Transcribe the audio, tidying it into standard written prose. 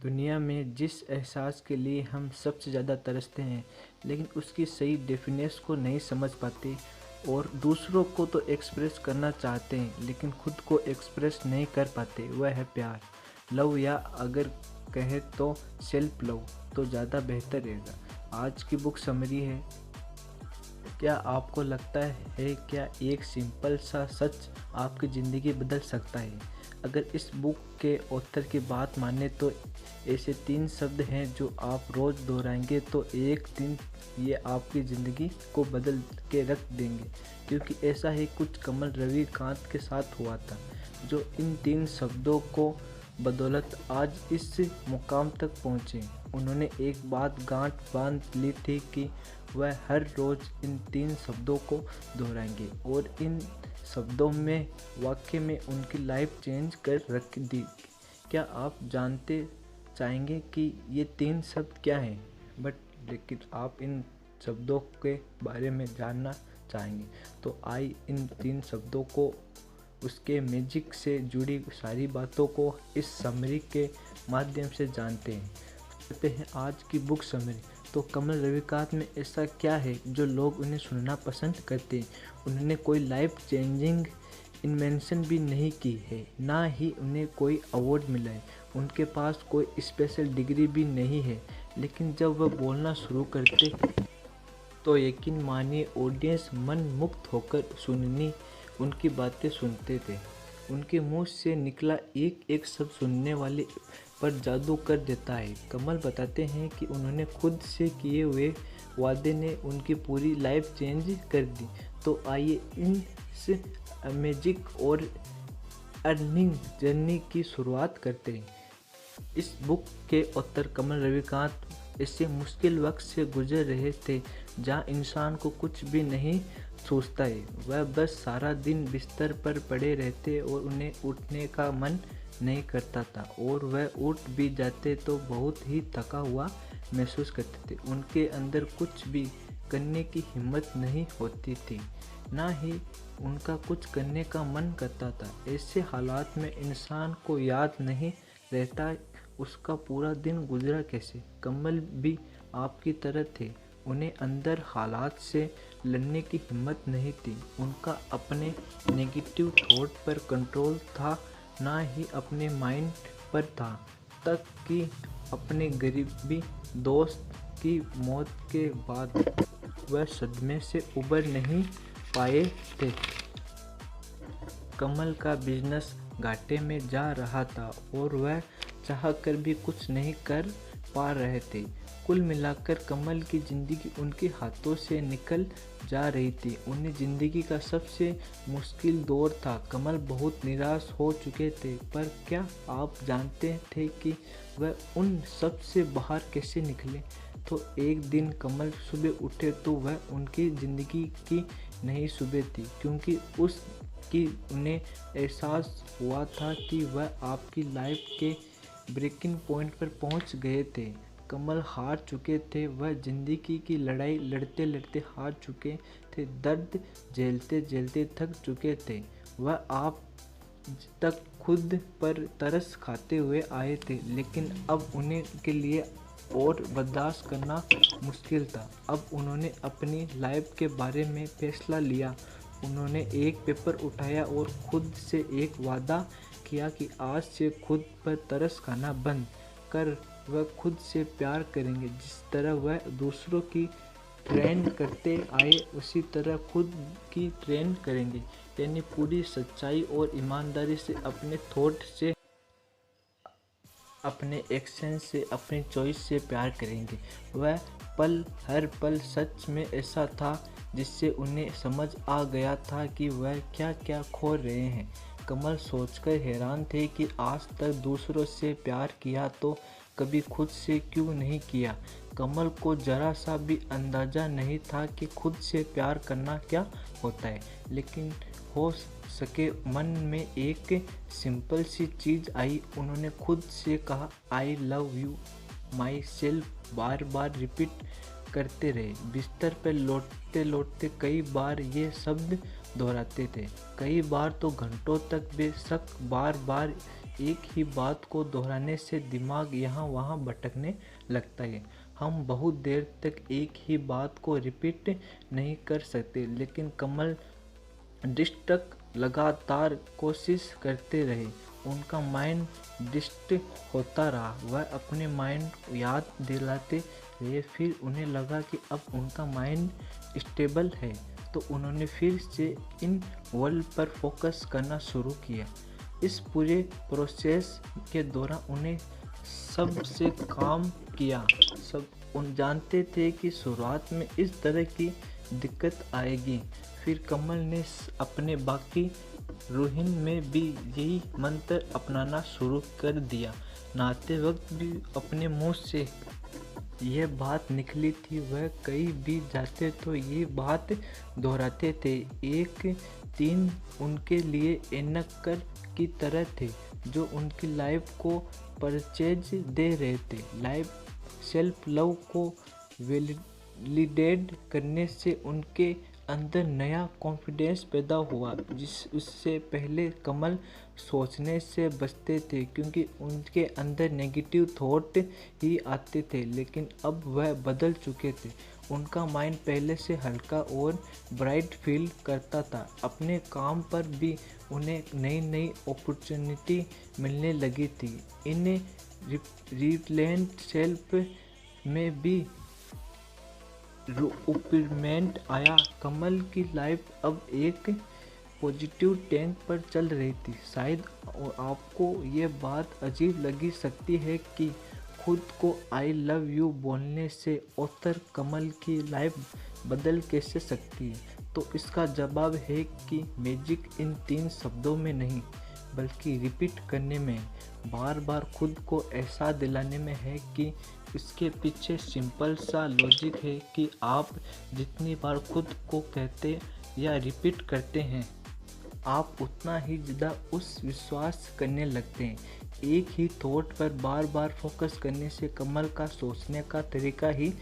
दुनिया में जिस एहसास के लिए हम सबसे ज़्यादा तरसते हैं लेकिन उसकी सही डेफिनेशन को नहीं समझ पाते और दूसरों को तो एक्सप्रेस करना चाहते हैं लेकिन खुद को एक्सप्रेस नहीं कर पाते, वह है प्यार, लव, या अगर कहे तो सेल्फ लव तो ज़्यादा बेहतर रहेगा। आज की बुक समरी है, क्या आपको लगता है क्या एक सिंपल सा सच आपकी ज़िंदगी बदल सकता है? अगर इस बुक के ऑथर की बात माने तो ऐसे 3 शब्द हैं जो आप रोज़ दोहराएंगे तो एक दिन ये आपकी ज़िंदगी को बदल के रख देंगे, क्योंकि ऐसा ही कुछ कमल रविकांत के साथ हुआ था, जो इन 3 शब्दों को बदौलत आज इस मुकाम तक पहुँचे। उन्होंने एक बात गांठ बांध ली थी कि वह हर रोज़ इन 3 शब्दों को दोहराएंगे और इन शब्दों में वाकई में उनकी लाइफ चेंज कर रख दी। क्या आप जानते चाहेंगे कि ये 3 शब्द क्या हैं? लेकिन आप इन शब्दों के बारे में जानना चाहेंगे तो आइए इन 3 शब्दों को, उसके मैजिक से जुड़ी सारी बातों को इस समरी के माध्यम से जानते हैं। कहते हैं आज की बुक समरी। तो कमल रविकांत में ऐसा क्या है जो लोग उन्हें सुनना पसंद करते हैं? उन्होंने कोई लाइफ चेंजिंग इन्वेंशन भी नहीं की है, ना ही उन्हें कोई अवार्ड मिला है, उनके पास कोई स्पेशल डिग्री भी नहीं है, लेकिन जब वह बोलना शुरू करते तो यकीन मानिए ऑडियंस मन मुक्त होकर उनकी बातें सुनते थे। उनके मुंह से निकला एक एक शब्द सुनने वाले पर जादू कर देता है। कमल बताते हैं कि उन्होंने खुद से किए हुए वादे ने उनकी पूरी लाइफ चेंज कर दी। तो आइए इस मैजिक और अर्निंग जर्नी की शुरुआत करते हैं। इस बुक के ऑथर कमल रविकांत ऐसे मुश्किल वक्त से गुजर रहे थे जहाँ इंसान को कुछ भी नहीं सोचता है, वह बस सारा दिन बिस्तर पर पड़े रहते और उन्हें उठने का मन नहीं करता था, और वह उठ भी जाते तो बहुत ही थका हुआ महसूस करते थे। उनके अंदर कुछ भी करने की हिम्मत नहीं होती थी, ना ही उनका कुछ करने का मन करता था। ऐसे हालात में इंसान को याद नहीं रहता उसका पूरा दिन गुजरा कैसे। कमल भी आपकी तरह थे, उन्हें अंदर हालात से लड़ने की हिम्मत नहीं थी। उनका अपने नेगेटिव थॉट पर कंट्रोल था, ना ही अपने माइंड पर था, तक कि अपने गरीबी दोस्त की मौत के बाद वह सदमे से उबर नहीं पाए थे। कमल का बिजनेस घाटे में जा रहा था और वह चाह कर भी कुछ नहीं कर पा रहे थे। कुल मिलाकर कमल की ज़िंदगी उनके हाथों से निकल जा रही थी। उन्हें ज़िंदगी का सबसे मुश्किल दौर था। कमल बहुत निराश हो चुके थे, पर क्या आप जानते थे कि वह उन सब से बाहर कैसे निकले? तो एक दिन कमल सुबह उठे तो वह उनकी ज़िंदगी की नई सुबह थी, क्योंकि उसकी उन्हें एहसास हुआ था कि वह आपकी लाइफ के ब्रेकिंग पॉइंट पर पहुंच गए थे। कमल हार चुके थे, वह जिंदगी की लड़ाई लड़ते लड़ते हार चुके थे, दर्द झेलते झेलते थक चुके थे। वह आप तक खुद पर तरस खाते हुए आए थे, लेकिन अब उन्हें के लिए और बर्दाश्त करना मुश्किल था। अब उन्होंने अपनी लाइफ के बारे में फैसला लिया। उन्होंने एक पेपर उठाया और खुद से एक वादा किया कि आज से खुद पर तरस खाना बंद कर वह खुद से प्यार करेंगे। जिस तरह वह दूसरों की ट्रेन करते आए उसी तरह खुद की ट्रेन करेंगे, यानी पूरी सच्चाई और ईमानदारी से, अपने थॉट से, अपने एक्शन से, अपनी चॉइस से प्यार करेंगे। वह पल, हर पल सच में ऐसा था जिससे उन्हें समझ आ गया था कि वह क्या क्या खो रहे हैं। कमल सोचकर हैरान थे कि आज तक दूसरों से प्यार किया तो कभी खुद से क्यों नहीं किया। कमल को जरा सा भी अंदाज़ा नहीं था कि खुद से प्यार करना क्या होता है, लेकिन हो सके मन में एक सिंपल सी चीज़ आई। उन्होंने खुद से कहा, I love you my self, bar bar repeat करते रहे। बिस्तर पर लौटते लौटते कई बार ये शब्द दोहराते थे, कई बार तो घंटों तक बेशक बार बार एक ही बात को दोहराने से दिमाग यहाँ वहाँ भटकने लगता है। हम बहुत देर तक एक ही बात को रिपीट नहीं कर सकते, लेकिन कमल डिस्ट्रक्ट लगातार कोशिश करते रहे। उनका माइंड डिस्ट्रैक्ट होता रहा। वह अपने माइंड को याद दिलाते रहे। फिर उन्हें लगा कि अब उनका माइंड स्टेबल है, तो उन्होंने फिर से इन वर्ल्ड पर फोकस करना शुरू किया। इस पूरे प्रोसेस के दौरान उन्हें सबसे काम किया। सब उन जानते थे कि शुरुआत में इस तरह की दिक्कत आएगी। फिर कमल ने अपने बाकी रूहीन में भी यही मंत्र अपनाना शुरू कर दिया। नहाते वक्त भी अपने मुंह से यह बात निकली थी। वह कहीं भी जाते तो ये बात दोहराते थे। एक तीन उनके लिए एनकर की तरह थे, जो उनकी लाइफ को परचेज दे रहे थे। लाइफ सेल्फ लव को वैलिडेट करने से उनके अंदर नया कॉन्फिडेंस पैदा हुआ, उससे पहले कमल सोचने से बचते थे क्योंकि उनके अंदर नेगेटिव थॉट ही आते थे। लेकिन अब वह बदल चुके थे। उनका माइंड पहले से हल्का और ब्राइट फील करता था। अपने काम पर भी उन्हें नई नई अपॉर्चुनिटी मिलने लगी थी। इन रिलेंट सेल्फ में भी इम्प्रूवमेंट आया। कमल की लाइफ अब एक पॉजिटिव टैंक पर चल रही थी। शायद आपको ये बात अजीब लगी सकती है कि खुद को आई लव यू बोलने से ऑथर कमल की लाइफ बदल कैसे सकती है। तो इसका जवाब है कि मैजिक इन 3 शब्दों में नहीं, बल्कि रिपीट करने में, बार बार खुद को एहसास दिलाने में है कि इसके पीछे सिंपल सा लॉजिक है कि आप जितनी बार खुद को कहते या रिपीट करते हैं, आप उतना ही ज़्यादा उस विश्वास करने लगते हैं। एक ही थॉट पर बार बार फोकस करने से कमल का सोचने का तरीका ही